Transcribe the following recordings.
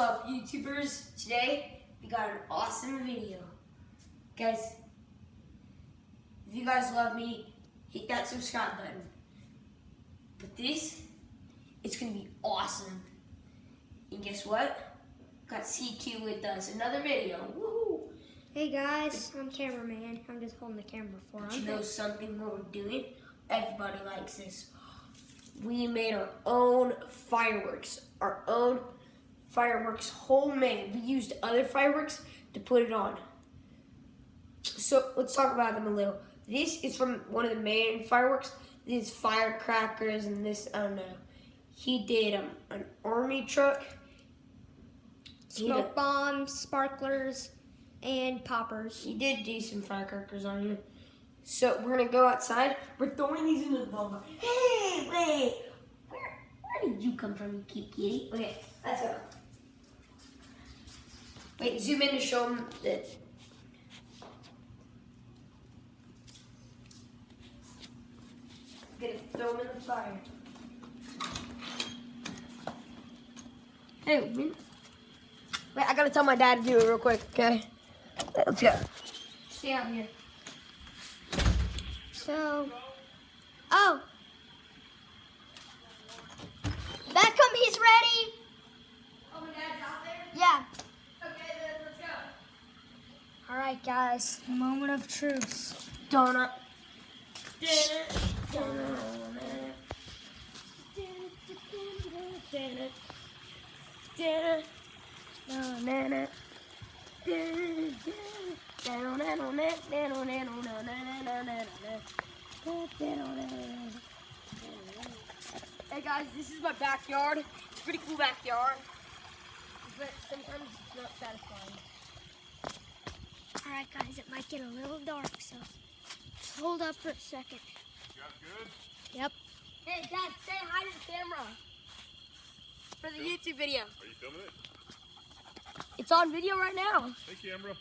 up, YouTubers? Today, we got an awesome video. Guys, if you guys love me, hit that subscribe button. But this, it's going to be awesome. And guess what? Got C2 with us. Another video. Woohoo! Hey guys, I'm cameraman. I'm just holding the camera for But him. you know something what we're doing? Everybody likes this. We made our own fireworks. Our own fireworks, homemade. We used other fireworks to put it on. So let's talk about them a little. This is from one of the main fireworks. These firecrackers and this, I don't know. He did an army truck. Smoke bombs, sparklers, and poppers. He did do some firecrackers on here. So we're gonna go outside. We're throwing these into the bomb. Hey, wait. Where did you come from, you cute kitty? Okay, let's go. Wait, zoom in to show them that. Gonna throw them in the fire. Hey, wait, I gotta tell my dad to do it real quick, okay? Let's go. Stay out here. So, oh. Beckham, he's ready. Oh, my dad's out there? Yeah. Okay, then let's go. All right, guys. Moment of truth. Donut. Hey guys, this is my backyard. It's a pretty cool backyard, but sometimes it's not satisfying. All right, guys. It might get a little dark, so just hold up for a second. You guys good? Yep. Hey Dad, say hi to the camera for the YouTube video. Are you filming it? It's on video right now. Hey, camera.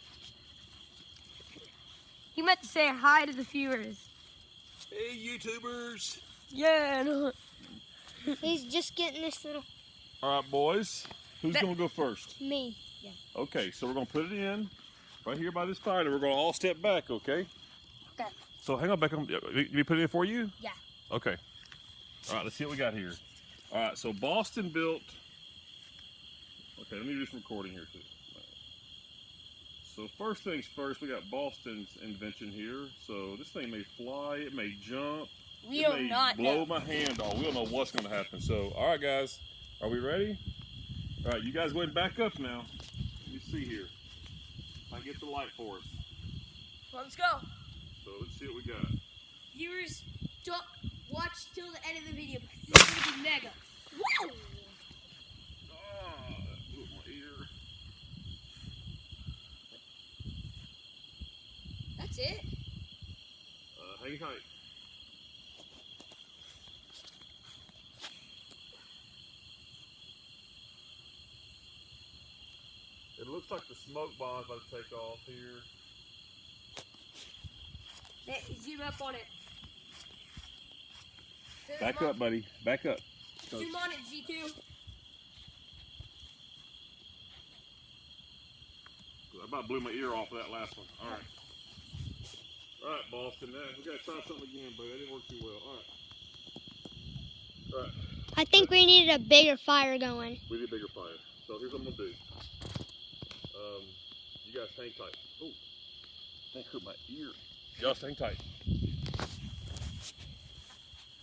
He meant to say hi to the viewers. Hey, YouTubers. Yeah. No. He's just getting this little All right, boys. Who's going to go first? me. Okay, so we're going to put it in right here by this fire, and we're going to all step back, okay? Okay. So hang on, Beckham. Did we put it in for you? Yeah. Okay. All right, let's see what we got here. All right, so Boston built. Okay, let me do some recording here too. So first things first, we got Boston's invention here. So this thing may fly, it may jump, We it do may not blow know. my hand off. We don't know what's going to happen. So, all right, guys, are we ready? All right, you guys go ahead and back up now. Let me see here. I get the light for us. Let's go. So let's see what we got. Viewers, don't watch till the end of the video because this is gonna be mega. Whoa! Ah, that blew my ear. That's it. Hang tight. It looks like the smoke bomb's about to take off here. Hey, zoom up on it. Back up, buddy. Back up. Zoom on it, Z2. I about blew my ear off of that last one. All right. All right, Boston. Now we gotta try something again, but that didn't work too well. All right. All right. I think we needed a bigger fire going. We need a bigger fire. So here's what I'm gonna do. You guys hang tight. Oh, that hurt my ear. Y'all hang tight.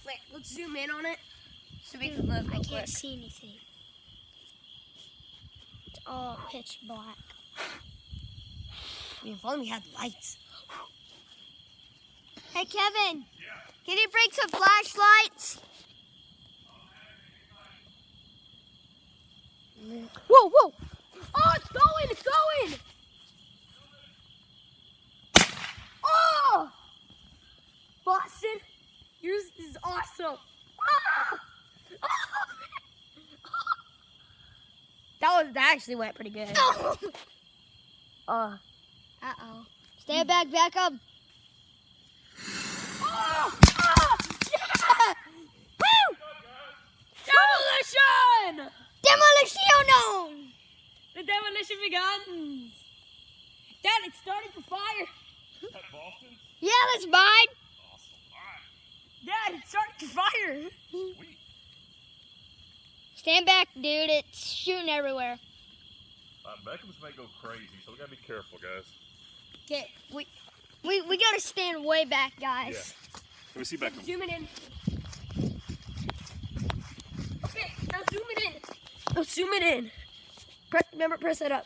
Wait, let's zoom in on it so we can look I real can't quick. see anything. It's all pitch black. I mean, if only we had lights. Hey, Kevin. Can you bring some flashlights? Whoa, whoa! Oh, it's going! It's going! Oh! Boston, yours is awesome. Ah! That actually went pretty good. Uh-oh. Stay back up. Oh! Oh! Yeah! Woo! Demolition! Demolition! demolition begins. Dad, it's starting to fire. Is that Boston? Yeah, that's mine. Awesome. All right. Dad, it's starting to fire. Sweet. Stand back, dude. It's shooting everywhere. Beckham's may go crazy, so we gotta be careful, guys. Okay, we gotta stand way back, guys. Let me see Beckham. Zoom it in. Okay, now zoom it in. Now zoom it in. Remember, press that up.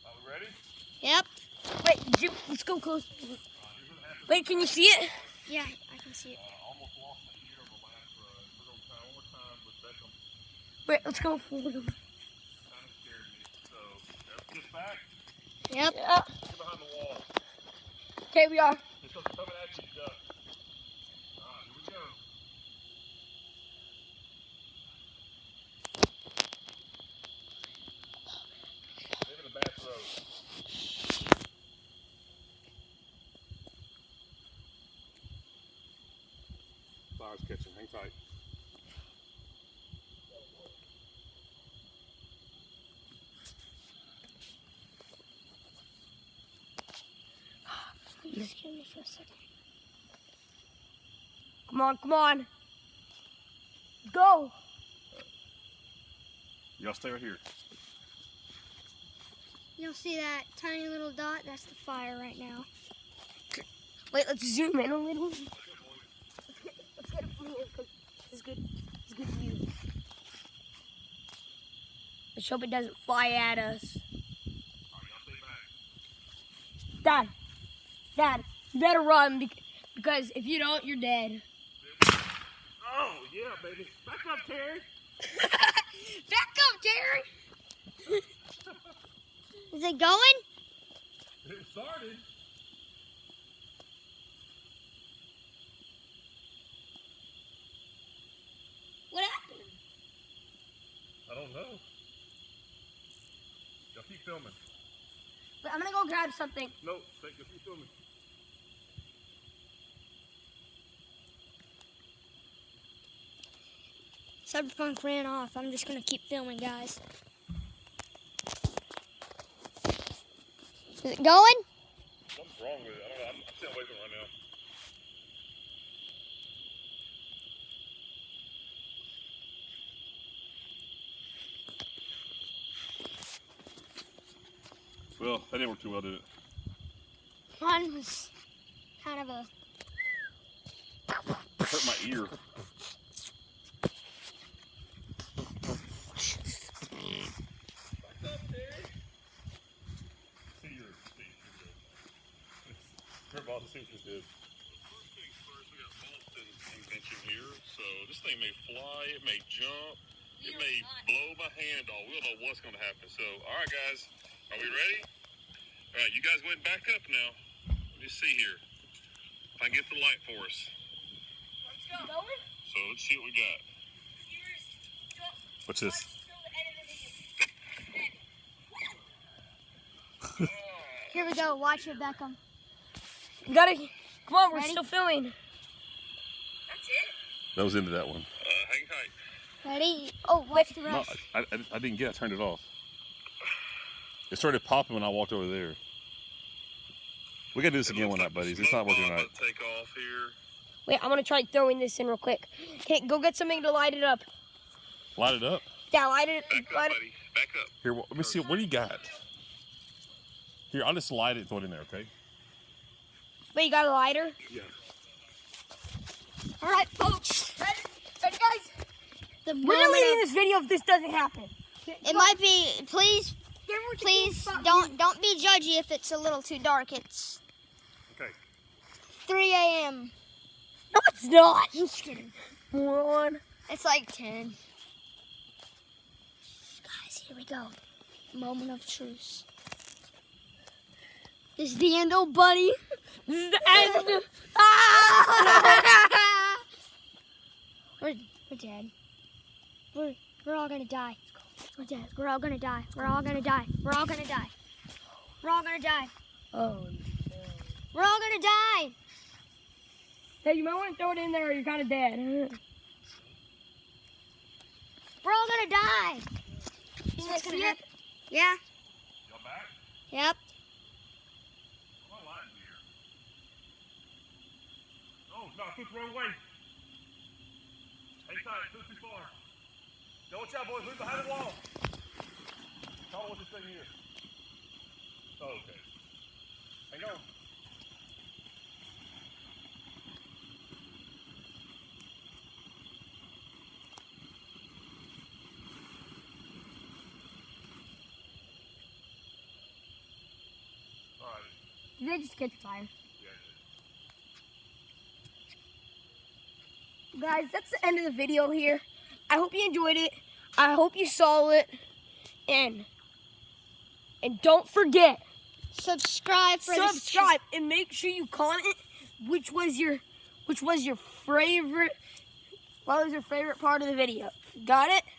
Are we ready? Yep. Wait, zoom. Let's go close. Wait, can you see it? Yeah, I can see it. Almost lost the ear on the last run. We're gonna try one more time with Beckham. Wait, let's go forward. Kind of scared me. So, get back. Yep. Yeah. Get behind the wall. Okay, we are. Just coming at you, duck. All right, here we go. Maybe the back row. Fire's catching. Hang tight. Just give me for a second. Come on, come on. Go. Y'all stay right here. You'll see that tiny little dot? That's the fire right now. Wait, let's zoom in a little. Let's get it from here, because it's good. It's good view. Let's hope it doesn't fly at us. All right, y'all stay back. Dad, you better run because if you don't, you're dead. Oh, yeah, baby. Back up, Terry. Back up, Terry. Is it going? It started. What happened? I don't know. Y'all keep filming. Wait, I'm gonna go grab something. No, just keep filming. Cyberpunk ran off. I'm just gonna keep filming, guys. Is it going? Something's wrong with it. I don't know. I'm staying away from it right now. Well, that didn't work too well, did it? Mine was kind of a... Hurt my ear. Her boss is did. First things first, we got Boston's invention here. So this thing may fly, it may jump, it may blow my hand off. We don't know what's going to happen. So, all right, guys, are we ready? All right, you guys go ahead and back up now. Let me see here. If I can get the light for us. Let's go. Going? So let's see what we got. What's this? Here we go. Watch it, Beckham. You gotta. Come on, we're Ready? still filming. That's it? That was into that one. Hang tight. Ready? Oh, watch the No, rest. I didn't get it. I turned it off. It started popping when I walked over there. We gotta do this again one night, buddies. It's not working right. Take off here. Wait, I'm gonna try throwing this in real quick. Okay, go get something to light it up. Light it up. Yeah, light it. Back up, Light it. buddy. Back up. Here, let me see. What do you got? Here, I'll just light it and throw it in there, okay? Wait, you got a lighter? Yeah. All right, folks. Ready, guys? The We're deleting this video if this doesn't happen. It might be. Please, please don't be judgy if it's a little too dark. It's Okay. 3 a.m. No, it's not. I'm just kidding. Moron. It's like 10. Guys, here we go. Moment of truth. This is the end, old buddy. This is the end. We're dead. We're all gonna die. We're dead. We're all gonna die. We're all gonna die. We're all gonna die. We're all gonna die. Oh. We're all gonna die. Hey, you might want to throw it in there or you're kind of dead. We're all gonna die. Can you see it? Yeah. Y'all back? Yep. My lights here. Oh, no, I took the wrong way. Hang tight, took too far. Yo, watch out, boys. Leave behind the wall. Call what this thing is. Oh, okay. Hang on. All right. Did they just catch fire? Yeah, Guys, that's the end of the video here. I hope you enjoyed it. I hope you saw it. And don't forget, Subscribe for subscribe and make sure you comment which was your favorite part of the video. Got it?